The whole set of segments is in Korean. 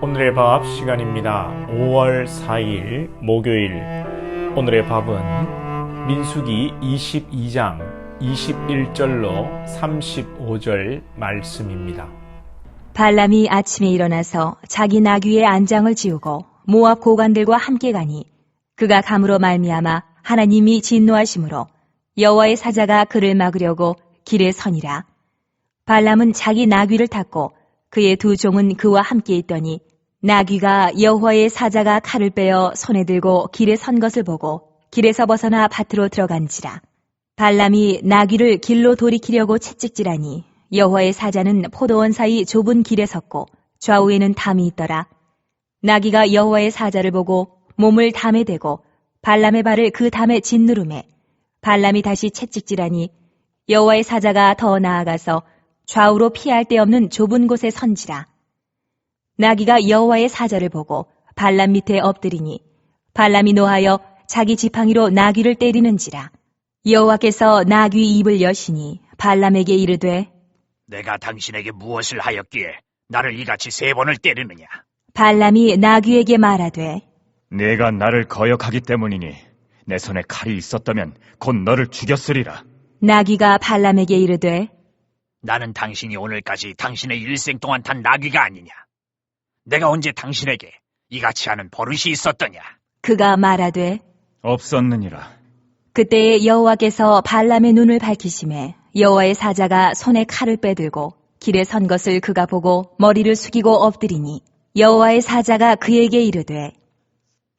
오늘의 밥 시간입니다. 5월 4일 목요일. 오늘의 밥은 민수기 22장 21절로 35절 말씀입니다. 발람이 아침에 일어나서 자기 나귀의 안장을 지우고 모압 고관들과 함께 가니 그가 감으로 말미암아 하나님이 진노하심으로 여호와의 사자가 그를 막으려고 길에 서니라. 발람은 자기 나귀를 탔고 그의 두 종은 그와 함께 있더니 나귀가 여호와의 사자가 칼을 빼어 손에 들고 길에 선 것을 보고 길에서 벗어나 밭으로 들어간지라. 발람이 나귀를 길로 돌이키려고 채찍질하니 여호와의 사자는 포도원 사이 좁은 길에 섰고 좌우에는 담이 있더라. 나귀가 여호와의 사자를 보고 몸을 담에 대고 발람의 발을 그 담에 짓누르매 발람이 다시 채찍질하니 여호와의 사자가 더 나아가서 좌우로 피할 데 없는 좁은 곳에 선지라. 나귀가 여호와의 사자를 보고 발람 밑에 엎드리니 발람이 노하여 자기 지팡이로 나귀를 때리는지라. 여호와께서 나귀 입을 여시니 발람에게 이르되 내가 당신에게 무엇을 하였기에 나를 이같이 3번을 때리느냐? 발람이 나귀에게 말하되 네가 나를 거역하기 때문이니 내 손에 칼이 있었다면 곧 너를 죽였으리라. 나귀가 발람에게 이르되 나는 당신이 오늘까지 당신의 일생 동안 탄 나귀가 아니냐? 내가 언제 당신에게 이같이 하는 버릇이 있었더냐? 그가 말하되 없었느니라. 그때에 여호와께서 발람의 눈을 밝히심에 여호와의 사자가 손에 칼을 빼들고 길에 선 것을 그가 보고 머리를 숙이고 엎드리니 여호와의 사자가 그에게 이르되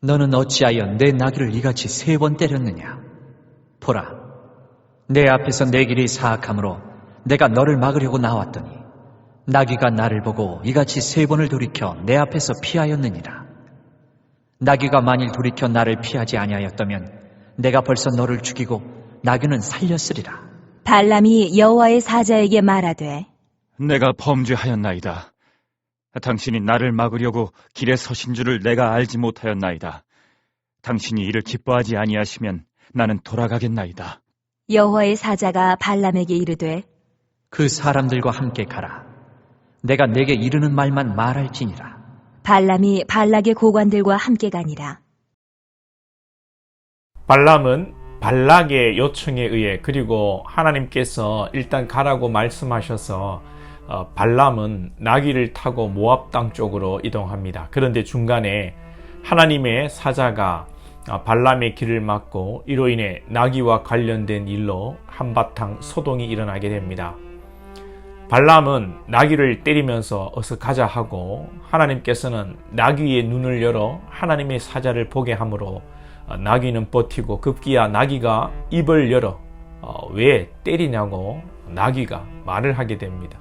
너는 어찌하여 내 나귀를 이같이 3번 때렸느냐? 보라, 내 앞에서 내 길이 사악함으로 내가 너를 막으려고 나왔더니 나귀가 나를 보고 이같이 3번을 돌이켜 내 앞에서 피하였느니라. 나귀가 만일 돌이켜 나를 피하지 아니하였다면 내가 벌써 너를 죽이고 나귀는 살렸으리라. 발람이 여호와의 사자에게 말하되 내가 범죄하였나이다. 당신이 나를 막으려고 길에 서신 줄을 내가 알지 못하였나이다. 당신이 이를 기뻐하지 아니하시면 나는 돌아가겠나이다. 여호와의 사자가 발람에게 이르되 그 사람들과 함께 가라. 내가 내게 이르는 말만 말할지니라. 발람이 발락의 고관들과 함께 가니라. 발람은 발락의 요청에 의해 그리고 하나님께서 일단 가라고 말씀하셔서 발람은 나귀를 타고 모압 땅 쪽으로 이동합니다. 그런데 중간에 하나님의 사자가 발람의 길을 막고 이로 인해 나귀와 관련된 일로 한바탕 소동이 일어나게 됩니다. 발람은 나귀를 때리면서 어서 가자 하고 하나님께서는 나귀의 눈을 열어 하나님의 사자를 보게 하므로 나귀는 버티고 급기야 나귀가 입을 열어 왜 때리냐고 나귀가 말을 하게 됩니다.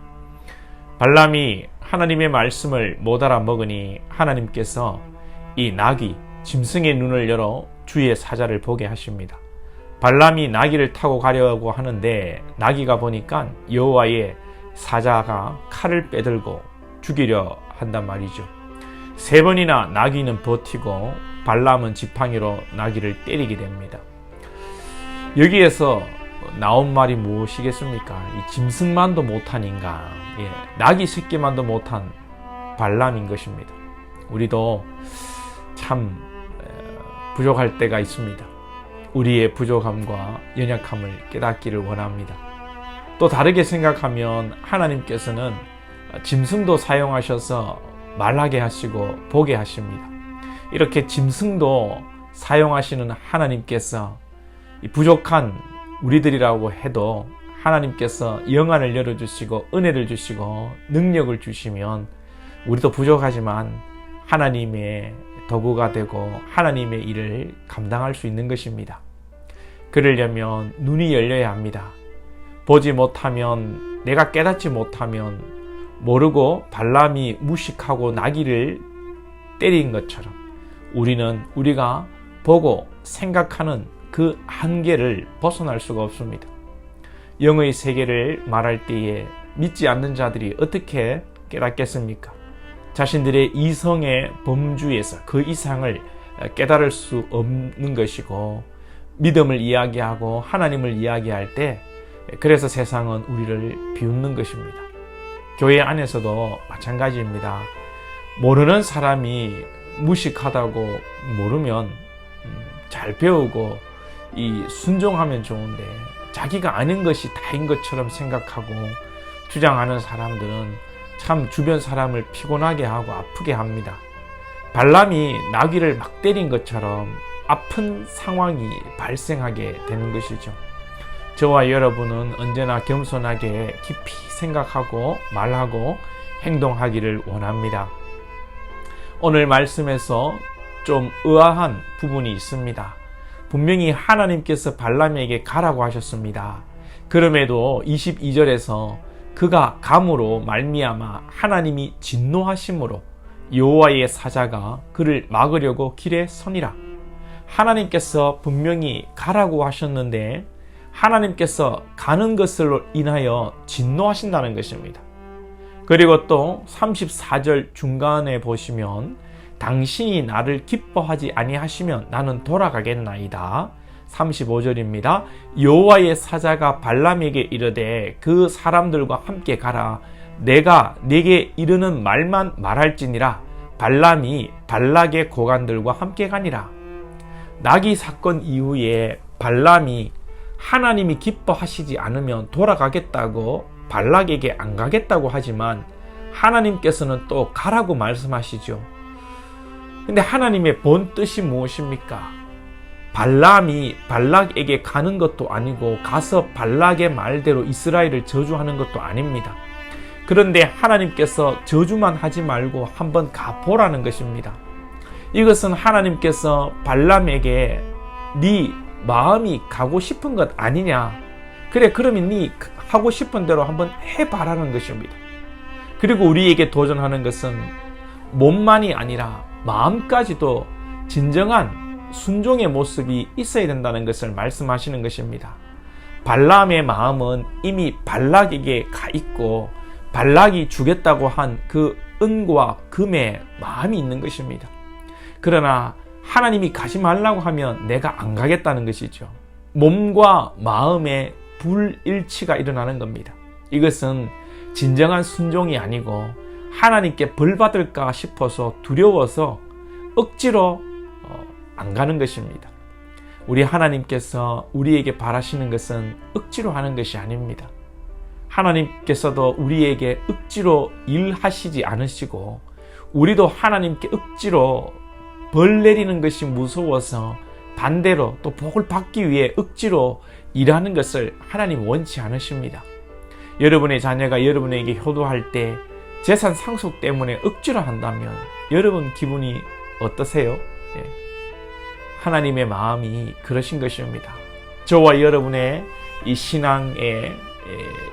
발람이 하나님의 말씀을 못 알아먹으니 하나님께서 이 나귀 짐승의 눈을 열어 주의 사자를 보게 하십니다. 발람이 나귀를 타고 가려고 하는데 나귀가 보니까 여호와의 사자가 칼을 빼들고 죽이려 한단 말이죠. 3번이나 나귀는 버티고 발람은 지팡이로 나귀를 때리게 됩니다. 여기에서 나온 말이 무엇이겠습니까? 이 짐승만도 못한 인간, 나귀 새끼만도 못한 발람인 것입니다. 우리도 참 부족할 때가 있습니다. 우리의 부족함과 연약함을 깨닫기를 원합니다. 또 다르게 생각하면 하나님께서는 짐승도 사용하셔서 말하게 하시고 보게 하십니다. 이렇게 짐승도 사용하시는 하나님께서 부족한 우리들이라고 해도 하나님께서 영안을 열어주시고 은혜를 주시고 능력을 주시면 우리도 부족하지만 하나님의 도구가 되고 하나님의 일을 감당할 수 있는 것입니다. 그러려면 눈이 열려야 합니다. 보지 못하면, 내가 깨닫지 못하면 모르고 발람이 무식하고 나귀를 때린 것처럼 우리는 우리가 보고 생각하는 그 한계를 벗어날 수가 없습니다. 영의 세계를 말할 때에 믿지 않는 자들이 어떻게 깨닫겠습니까? 자신들의 이성의 범주에서 그 이상을 깨달을 수 없는 것이고, 믿음을 이야기하고 하나님을 이야기할 때 그래서 세상은 우리를 비웃는 것입니다. 교회 안에서도 마찬가지입니다. 모르는 사람이 무식하다고 모르면 잘 배우고 순종하면 좋은데, 자기가 아는 것이 다인 것처럼 생각하고 주장하는 사람들은 참 주변 사람을 피곤하게 하고 아프게 합니다. 발람이 나귀를 막 때린 것처럼 아픈 상황이 발생하게 되는 것이죠. 저와 여러분은 언제나 겸손하게 깊이 생각하고 말하고 행동하기를 원합니다. 오늘 말씀에서 좀 의아한 부분이 있습니다. 분명히 하나님께서 발람에게 가라고 하셨습니다. 그럼에도 22절에서 그가 감으로 말미암아 하나님이 진노하심으로 여호와의 사자가 그를 막으려고 길에 서니라. 하나님께서 분명히 가라고 하셨는데 하나님께서 가는 것으로 인하여 진노하신다는 것입니다. 그리고 또 34절 중간에 보시면 당신이 나를 기뻐하지 아니하시면 나는 돌아가겠나이다. 35절입니다. 여호와의 사자가 발람에게 이르되 그 사람들과 함께 가라. 내가 네게 이르는 말만 말할지니라. 발람이 발락의 고관들과 함께 가니라. 나귀 사건 이후에 발람이 하나님이 기뻐하시지 않으면 돌아가겠다고 발락에게 안 가겠다고 하지만 하나님께서는 또 가라고 말씀하시죠. 근데 하나님의 본 뜻이 무엇입니까? 발람이 발락에게 가는 것도 아니고 가서 발락의 말대로 이스라엘을 저주하는 것도 아닙니다. 그런데 하나님께서 저주만 하지 말고 한번 가보라는 것입니다. 이것은 하나님께서 발람에게 네 마음이 가고 싶은 것 아니냐, 그래 그러면 네 하고 싶은 대로 한번 해봐라는 것입니다. 그리고 우리에게 도전하는 것은 몸만이 아니라 마음까지도 진정한 순종의 모습이 있어야 된다는 것을 말씀하시는 것입니다. 발람의 마음은 이미 발락에게 가 있고 발락이 주겠다고 한 그 은과 금의 마음이 있는 것입니다. 그러나 하나님이 가지 말라고 하면 내가 안 가겠다는 것이죠. 몸과 마음의 불일치가 일어나는 겁니다. 이것은 진정한 순종이 아니고 하나님께 벌 받을까 싶어서 두려워서 억지로 안 가는 것입니다. 우리 하나님께서 우리에게 바라시는 것은 억지로 하는 것이 아닙니다. 하나님께서도 우리에게 억지로 일하시지 않으시고 우리도 하나님께 억지로 벌 내리는 것이 무서워서 반대로 또 복을 받기 위해 억지로 일하는 것을 하나님 원치 않으십니다. 여러분의 자녀가 여러분에게 효도할 때 재산 상속 때문에 억지로 한다면 여러분 기분이 어떠세요? 하나님의 마음이 그러신 것입니다. 저와 여러분의 이 신앙의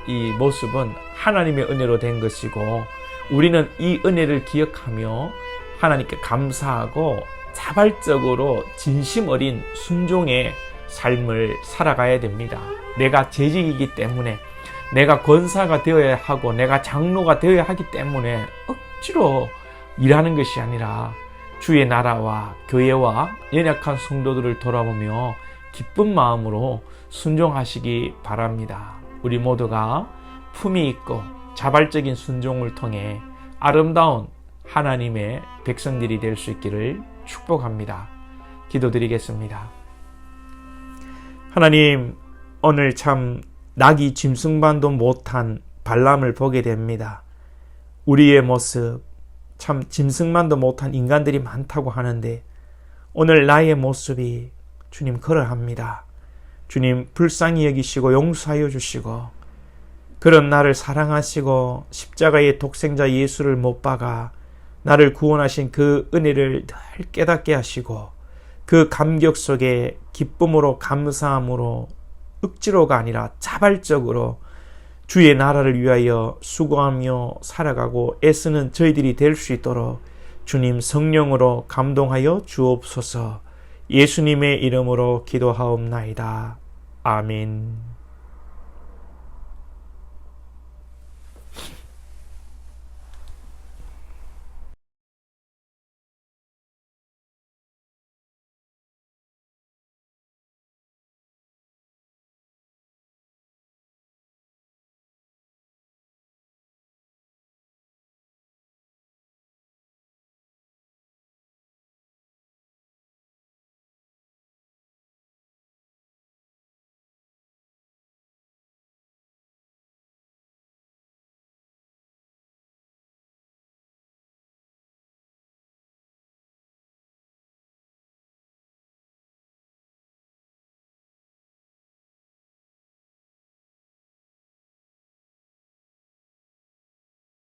이 모습은 하나님의 은혜로 된 것이고 우리는 이 은혜를 기억하며 하나님께 감사하고 자발적으로 진심 어린 순종의 삶을 살아가야 됩니다. 내가 재직이기 때문에, 내가 권사가 되어야 하고 내가 장로가 되어야 하기 때문에 억지로 일하는 것이 아니라 주의 나라와 교회와 연약한 성도들을 돌아보며 기쁜 마음으로 순종하시기 바랍니다. 우리 모두가 품위 있고 자발적인 순종을 통해 아름다운 하나님의 백성들이 될 수 있기를 축복합니다. 기도드리겠습니다. 하나님, 오늘 참 낙이 짐승반도 못한 발람을 보게 됩니다. 우리의 모습, 참 짐승만도 못한 인간들이 많다고 하는데 오늘 나의 모습이 주님 그러합니다. 주님 불쌍히 여기시고 용서하여 주시고 그런 나를 사랑하시고 십자가의 독생자 예수를 못 박아 나를 구원하신 그 은혜를 늘 깨닫게 하시고 그 감격 속에 기쁨으로 감사함으로 억지로가 아니라 자발적으로 주의 나라를 위하여 수고하며 살아가고 애쓰는 저희들이 될 수 있도록 주님 성령으로 감동하여 주옵소서. 예수님의 이름으로 기도하옵나이다. 아멘.